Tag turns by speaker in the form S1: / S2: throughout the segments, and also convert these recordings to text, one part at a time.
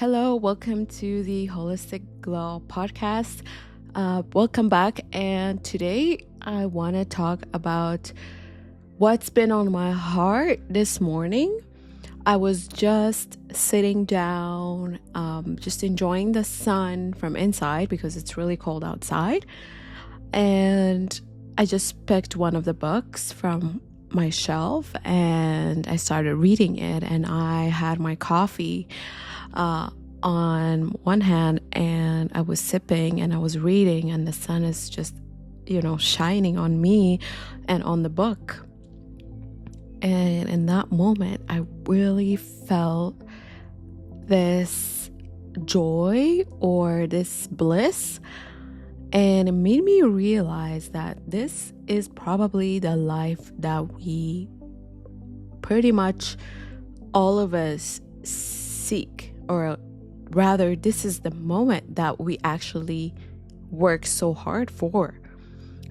S1: Hello, welcome to the Holistic Glow podcast. Welcome back. And today I want to talk about what's been on my heart this morning. I was just sitting down, just enjoying the sun from inside because it's really cold outside. And I just picked one of the books from my shelf and I started reading it, and I had my coffee on one hand and I was sipping and I was reading, and the sun is just, shining on me and on the book. And in that moment, I really felt this joy or this bliss. And it made me realize that this is probably the life that we pretty much all of us seek, or rather, this is the moment that we actually work so hard for,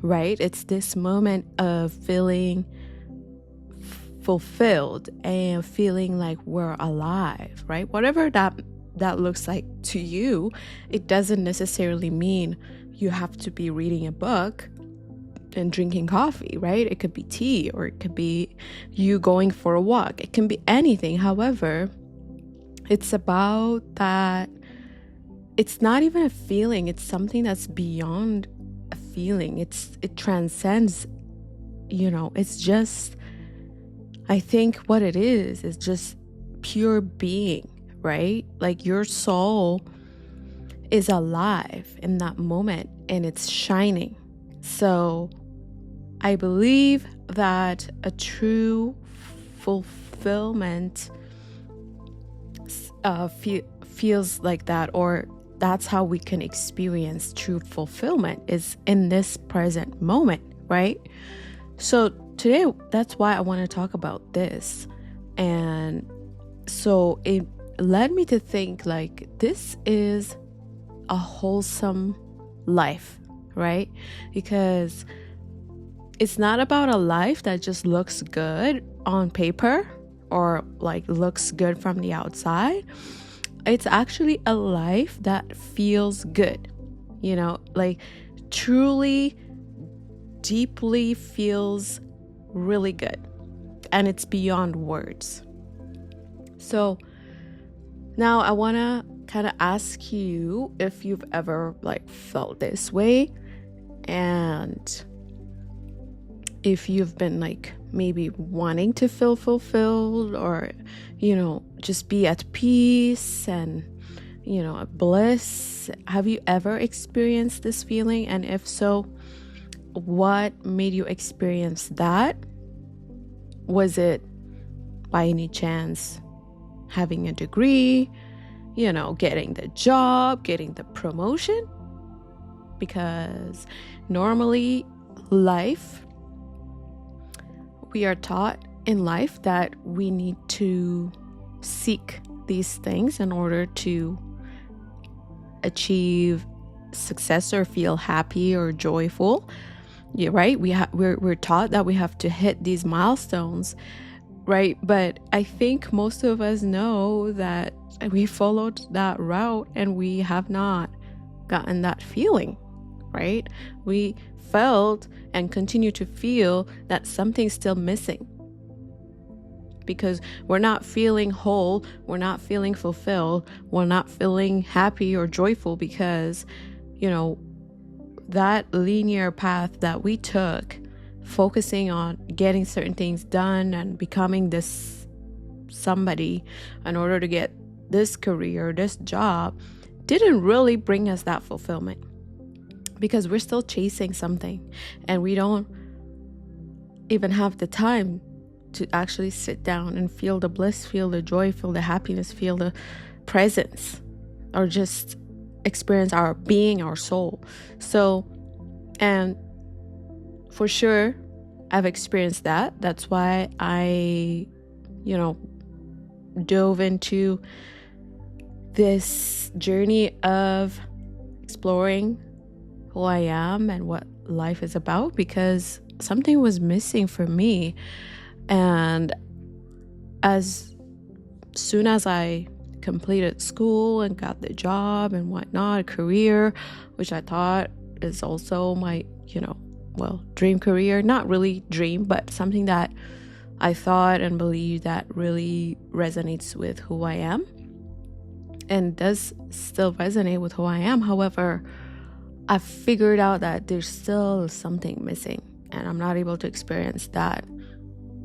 S1: right? It's this moment of feeling fulfilled and feeling like we're alive, right? Whatever that looks like to you, it doesn't necessarily mean you have to be reading a book and drinking coffee, right? It could be tea, or it could be you going for a walk. It can be anything. However, it's about that. It's not even a feeling. It's something that's beyond a feeling. It transcends, it's just, I think what it is just pure being, right? Like your soul is alive in that moment and it's shining. So I believe that a true fulfillment feels like that, or that's how we can experience true fulfillment, is in this present moment, right? So today, that's why I want to talk about this. And so it led me to think like this is a wholesome life, right? Because it's not about a life that just looks good on paper or like looks good from the outside. It's actually a life that feels good, like truly, deeply feels really good. And it's beyond words. So now I want to kind of ask you if you've ever felt this way, and if you've been maybe wanting to feel fulfilled, or just be at peace and bliss. Have you ever experienced this feeling? And if so, what made you experience that? Was it by any chance having a degree, getting the job, getting the promotion? Because normally we are taught in life that we need to seek these things in order to achieve success or feel happy or joyful. Yeah, right? We're taught that we have to hit these milestones, right? But I think most of us know that we followed that route and we have not gotten that feeling, right? We felt and continue to feel that something's still missing because we're not feeling whole, we're not feeling fulfilled, we're not feeling happy or joyful because, that linear path that we took, focusing on getting certain things done and becoming this somebody in order to get this career, this job, didn't really bring us that fulfillment. Because we're still chasing something and we don't even have the time to actually sit down and feel the bliss, feel the joy, feel the happiness, feel the presence, or just experience our being, our soul. So, and for sure, I've experienced that. That's why I, dove into this journey of exploring who I am and what life is about, because something was missing for me. And as soon as I completed school and got the job and whatnot, career, which I thought is also my, dream career. Not really dream, but something that I thought and believe that really resonates with who I am and does still resonate with who I am. However, I've figured out that there's still something missing and I'm not able to experience that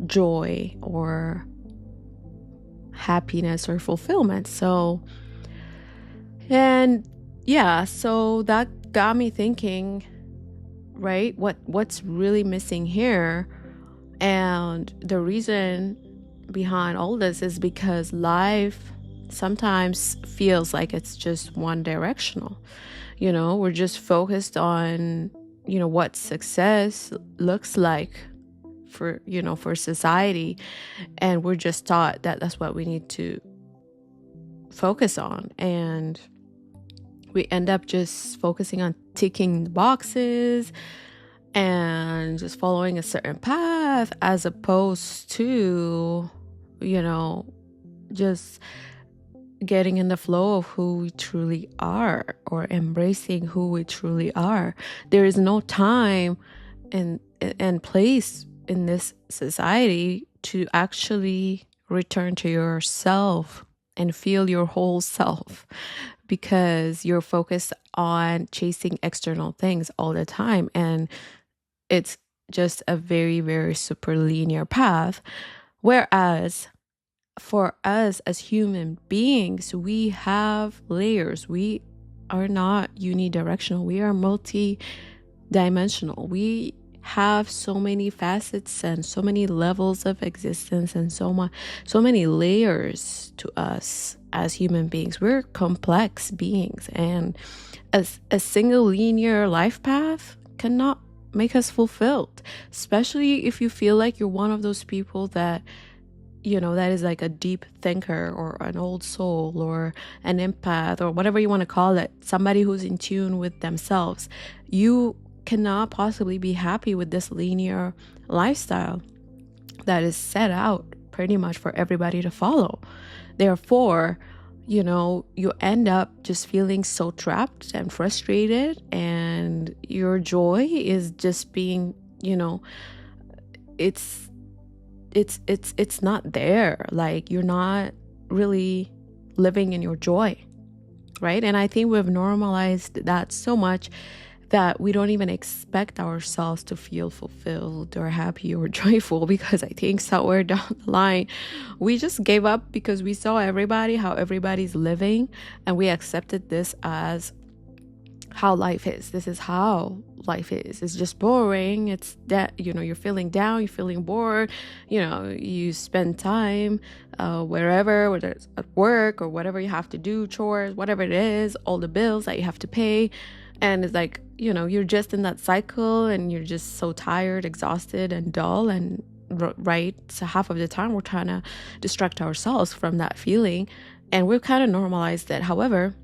S1: joy or happiness or fulfillment. So that got me thinking, right? What's really missing here? And the reason behind all this is because life sometimes feels like it's just one directional. We're just focused on, what success looks like for society. And we're just taught that that's what we need to focus on. And we end up just focusing on ticking the boxes and just following a certain path as opposed to, just getting in the flow of who we truly are or embracing who we truly are. There is no time and place in this society to actually return to yourself and feel your whole self, because you're focused on chasing external things all the time. And it's just a very, very super linear path. Whereas for us as human beings, we have layers. We are not unidirectional. We are multi-dimensional. We have so many facets and so many levels of existence and so many layers to us as human beings. We're complex beings, and as a single linear life path cannot make us fulfilled, especially if you feel like you're one of those people that that is like a deep thinker or an old soul or an empath or whatever you want to call it, somebody who's in tune with themselves. You cannot possibly be happy with this linear lifestyle that is set out pretty much for everybody to follow. Therefore, you end up just feeling so trapped and frustrated, and your joy is just being, it's not there. Like, you're not really living in your joy, right? And I think we've normalized that so much that we don't even expect ourselves to feel fulfilled or happy or joyful, because I think somewhere down the line we just gave up because we saw how everybody's living, and we accepted this as how life is. This is how life is. It's just boring. It's that, you're feeling down, you're feeling bored, you spend time wherever, whether it's at work or whatever you have to do, chores, whatever it is, all the bills that you have to pay. And it's like, you're just in that cycle, and you're just so tired, exhausted, and dull. And right, so half of the time we're trying to distract ourselves from that feeling, and we've kind of normalized it. However,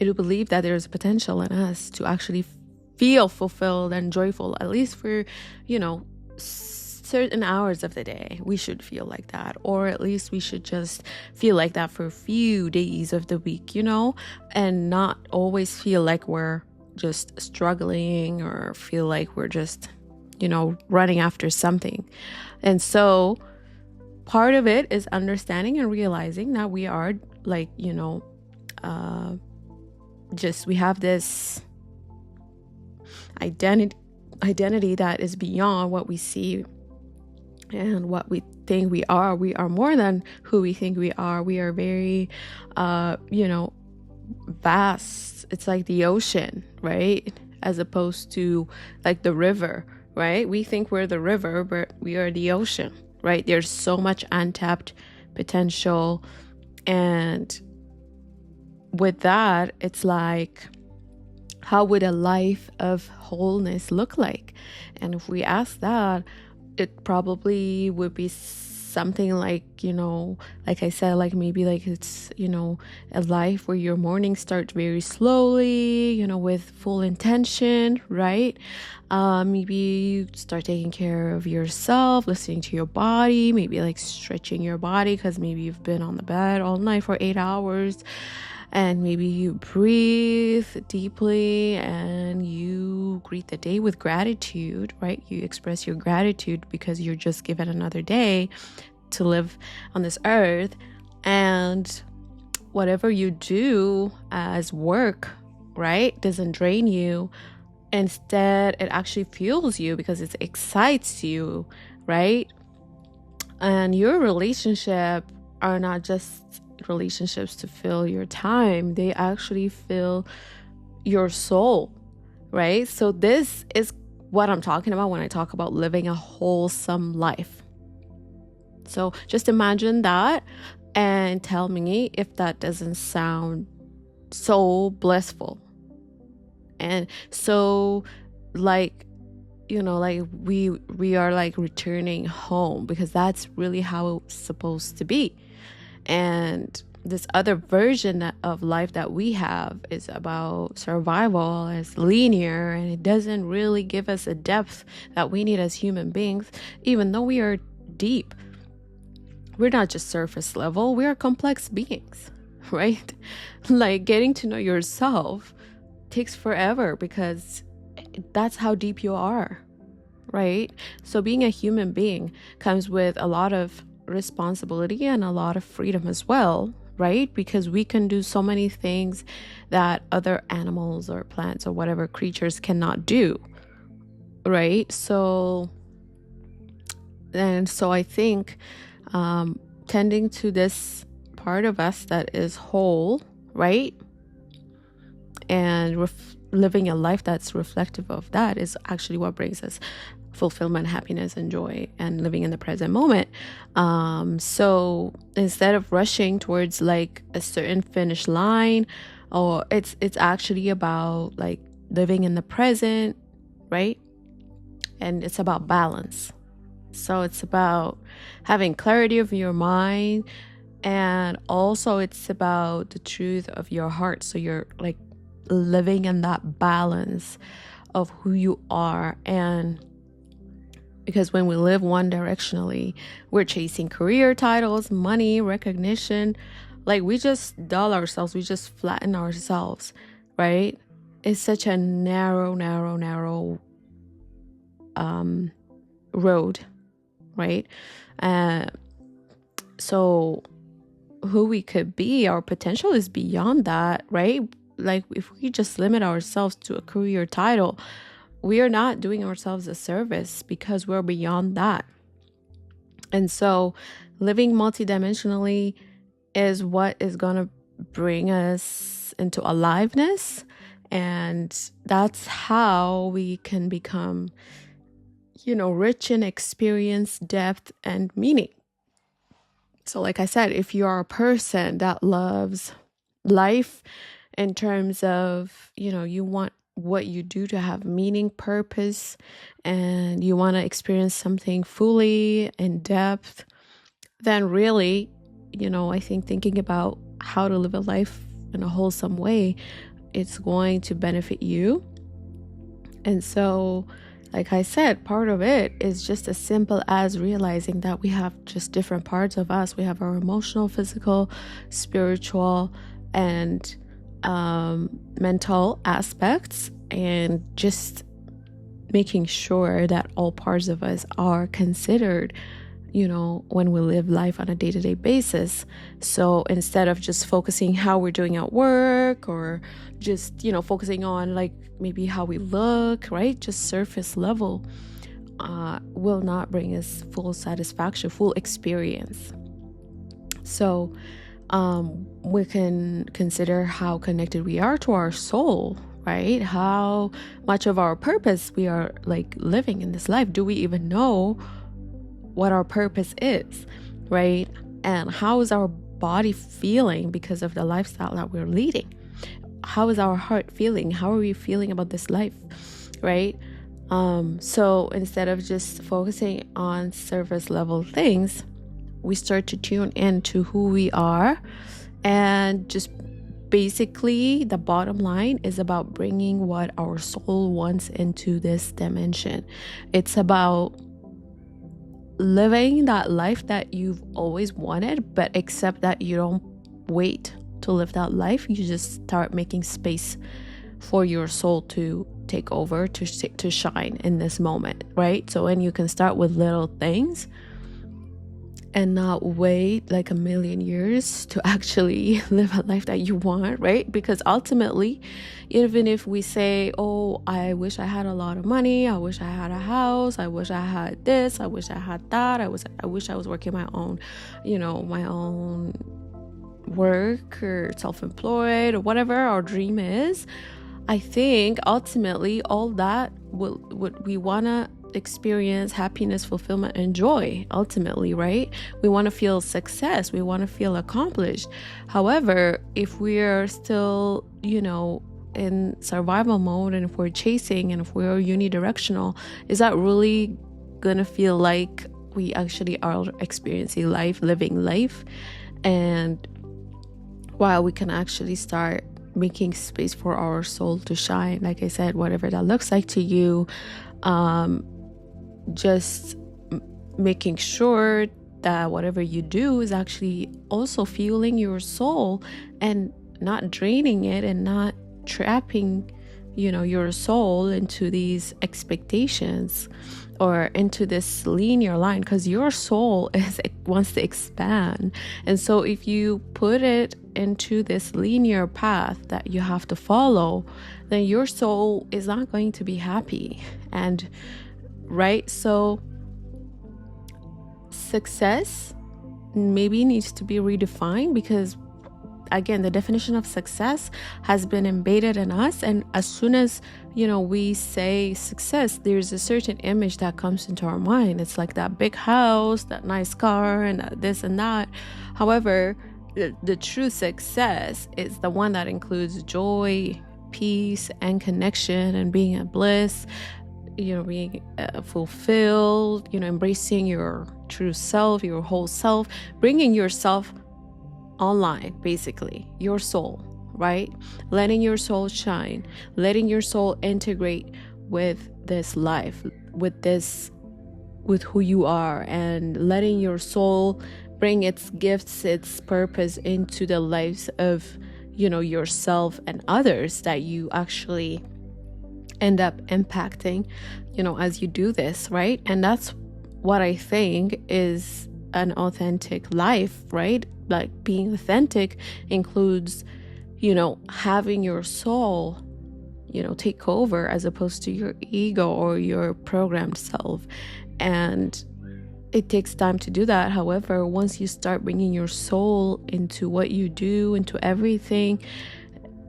S1: I do believe that there's a potential in us to actually feel fulfilled and joyful, at least for, certain hours of the day. We should feel like that, or at least we should just feel like that for a few days of the week, and not always feel like we're just struggling or feel like we're just, running after something. And so part of it is understanding and realizing that we are like, we have this identity that is beyond what we see and what we think we are. We are more than who we think we are. We are very, vast. It's like the ocean, right? As opposed to like the river, right? We think we're the river, but we are the ocean, right? There's so much untapped potential. And with that, it's like, how would a life of wholeness look like? And if we ask that, it probably would be something like, like I said, like maybe like it's, a life where your morning starts very slowly, with full intention, right? Maybe you start taking care of yourself, listening to your body, maybe like stretching your body because maybe you've been on the bed all night for 8 hours. And maybe you breathe deeply and you greet the day with gratitude, right? You express your gratitude because you're just given another day to live on this earth. And whatever you do as work, right, doesn't drain you. Instead, it actually fuels you because it excites you, right? And your relationship are not just relationships to fill your time, they actually fill your soul, right? So this is what I'm talking about when I talk about living a wholesome life. So just imagine that and tell me if that doesn't sound so blissful and so like, like we are like returning home, because that's really how it's supposed to be. And this other version of life that we have is about survival, it's linear, and it doesn't really give us a depth that we need as human beings, even though we are deep. We're not just surface level, we are complex beings, right? Like getting to know yourself takes forever because that's how deep you are, right? So being a human being comes with a lot of responsibility and a lot of freedom as well, right? Because we can do so many things that other animals or plants or whatever creatures cannot do, right? So I think tending to this part of us that is whole, right? And living a life that's reflective of that is actually what brings us fulfillment, happiness, and joy, and living in the present moment. So instead of rushing towards like a certain finish line, or it's actually about like living in the present, right? And it's about balance. So it's about having clarity of your mind, and also it's about the truth of your heart. So you're like living in that balance of who you are. And because when we live one directionally, we're chasing career titles, money, recognition. Like we just dull ourselves. We just flatten ourselves, right? It's such a narrow road, right? So who we could be, our potential is beyond that, right? Like if we just limit ourselves to a career title, we are not doing ourselves a service because we're beyond that. And so living multidimensionally is what is going to bring us into aliveness. And that's how we can become, rich in experience, depth, and meaning. So like I said, if you are a person that loves life in terms of, you want what you do to have meaning, purpose, and you want to experience something fully in depth, then really, I think thinking about how to live a life in a wholesome way, it's going to benefit you. And so, like I said, part of it is just as simple as realizing that we have just different parts of us. We have our emotional, physical, spiritual, and mental aspects, and just making sure that all parts of us are considered, when we live life on a day-to-day basis. So instead of just focusing how we're doing at work, or just, focusing on like maybe how we look, right? Just surface level will not bring us full satisfaction, full experience. So we can consider how connected we are to our soul, right? How much of our purpose we are like living in this life. Do we even know what our purpose is, right? And how is our body feeling because of the lifestyle that we're leading? How is our heart feeling? How are we feeling about this life, right? So instead of just focusing on surface level things, we start to tune into who we are. And just basically, the bottom line is about bringing what our soul wants into this dimension. It's about living that life that you've always wanted, but except that you don't wait to live that life. You just start making space for your soul to take over, to shine in this moment, right? So when you can start with little things and not wait like a million years to actually live a life that you want, right? Because ultimately, even if we say, oh, I wish I had a lot of money, I wish I had a house, I wish I had this, I wish I had that, I wish I was working my own work or self-employed or whatever our dream is, I think ultimately all that we want to experience happiness, fulfillment, and joy ultimately, right? We want to feel success. We want to feel accomplished. However, if we're still, in survival mode, and if we're chasing, and if we're unidirectional, is that really going to feel like we actually are experiencing life, living life? And while we can actually start making space for our soul to shine, like I said, whatever that looks like to you, just making sure that whatever you do is actually also fueling your soul and not draining it and not trapping, your soul into these expectations or into this linear line, because your soul wants to expand. And so if you put it into this linear path that you have to follow, then your soul is not going to be happy. And right, so success maybe needs to be redefined, because again, the definition of success has been embedded in us. And as soon as, we say success, there's a certain image that comes into our mind. It's like that big house, that nice car, and this and that. However, the true success is the one that includes joy, peace, and connection, and being at bliss, being fulfilled, embracing your true self, your whole self, bringing yourself online, basically, your soul, right? Letting your soul shine, letting your soul integrate with this life, with who you are, and letting your soul bring its gifts, its purpose into the lives of, yourself and others that you actually end up impacting, as you do this, right? And that's what I think is an authentic life, right? Like being authentic includes, having your soul, take over as opposed to your ego or your programmed self. And it takes time to do that. However, once you start bringing your soul into what you do, into everything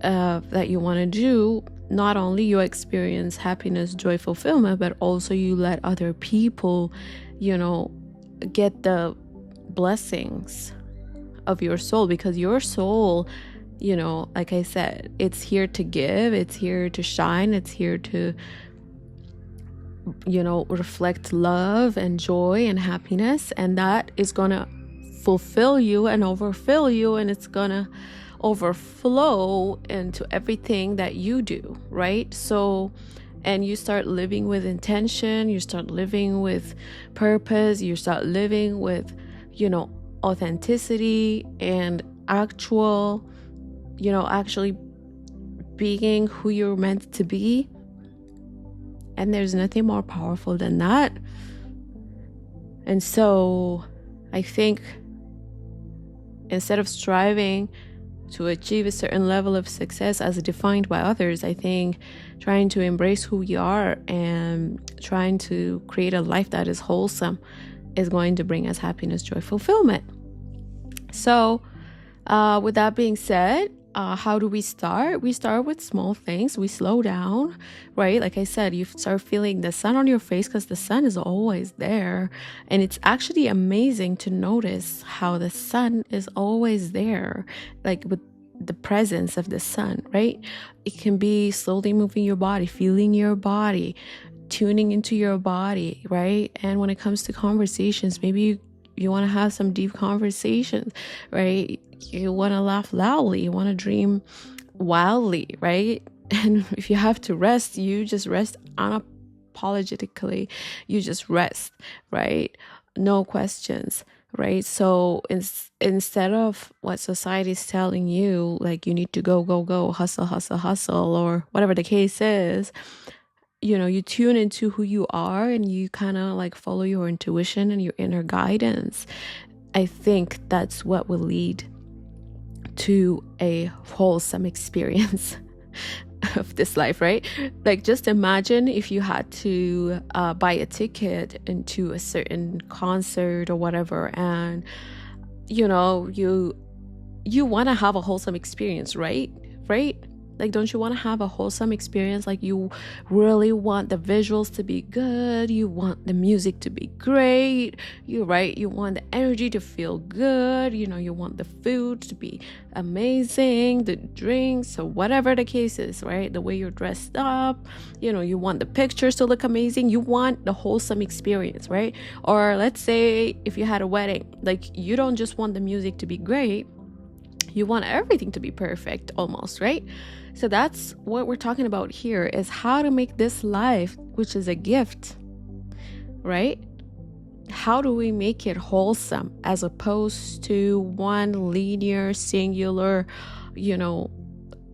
S1: that you want to do, not only you experience happiness, joy, fulfillment, but also you let other people, get the blessings of your soul, because your soul, like I said, it's here to give, it's here to shine, it's here to, reflect love and joy and happiness, and that is going to fulfill you and overfill you, and it's going to overflow into everything that you do, right? So, and you start living with intention, you start living with purpose, you start living with, authenticity and actually being who you're meant to be. And there's nothing more powerful than that. And so I think instead of striving to achieve a certain level of success as defined by others, I think trying to embrace who we are and trying to create a life that is wholesome is going to bring us happiness, joy, fulfillment. So with that being said, how do we start? We start with small things. We slow down, right? Like I said, you start feeling the sun on your face, because the sun is always there. And it's actually amazing to notice how the sun is always there, like with the presence of the sun, right? It can be slowly moving your body, feeling your body, tuning into your body, right? And when it comes to conversations, maybe you want to have some deep conversations, right? You want to laugh loudly, you want to dream wildly, right? And if you have to rest, you just rest unapologetically. You just rest, right? No questions, right? So instead of what society is telling you, like you need to go, hustle, or whatever the case is, you tune into who you are and you kind of like follow your intuition and your inner guidance. I think that's what will lead to a wholesome experience of this life, right? Like, just imagine if you had to buy a ticket into a certain concert or whatever, and you want to have a wholesome experience, right? Like, don't you want to have a wholesome experience? Like, you really want the visuals to be good, you want the music to be great, you want the energy to feel good, you want the food to be amazing, the drinks, or whatever the case is, right? The way you're dressed up, you want the pictures to look amazing, you want the wholesome experience, right? Or let's say if you had a wedding, like, you don't just want the music to be great, you want everything to be perfect almost, right? So that's what we're talking about here, is how to make this life, which is a gift, right? How do we make it wholesome as opposed to one linear, singular,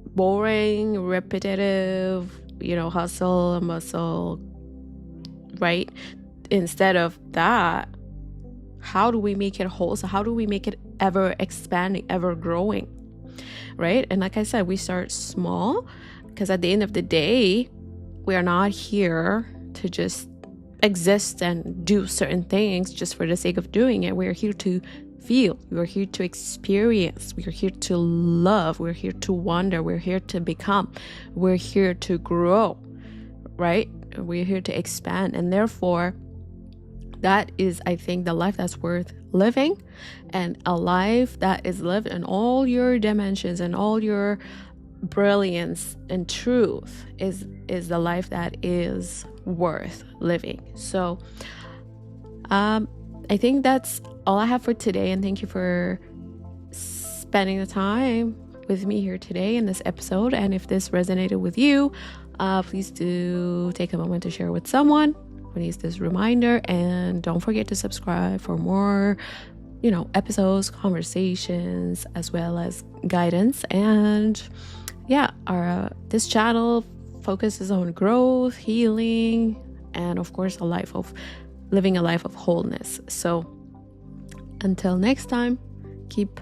S1: boring, repetitive, hustle and bustle, right? Instead of that, how do we make it wholesome? How do we make it ever expanding, ever growing, right? And like I said, we start small, because at the end of the day, we are not here to just exist and do certain things just for the sake of doing it. We're here to feel, we're here to experience, we're here to love, we're here to wonder, we're here to become, we're here to grow, right? We're here to expand. And therefore, that is, I think, the life that's worth living, and a life that is lived in all your dimensions and all your brilliance and truth is the life that is worth living. So I think that's all I have for today, and thank you for spending the time with me here today in this episode. And if this resonated with you, please do take a moment to share with someone who needs this reminder, and don't forget to subscribe for more episodes, conversations, as well as guidance. And this channel focuses on growth, healing, and of course living a life of wholeness. So until next time, keep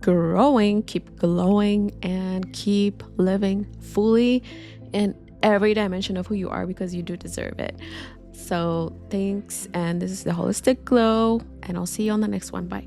S1: growing, keep glowing, and keep living fully in every dimension of who you are, because you do deserve it. So thanks, and this is the Holistic Glow, and I'll see you on the next one. Bye.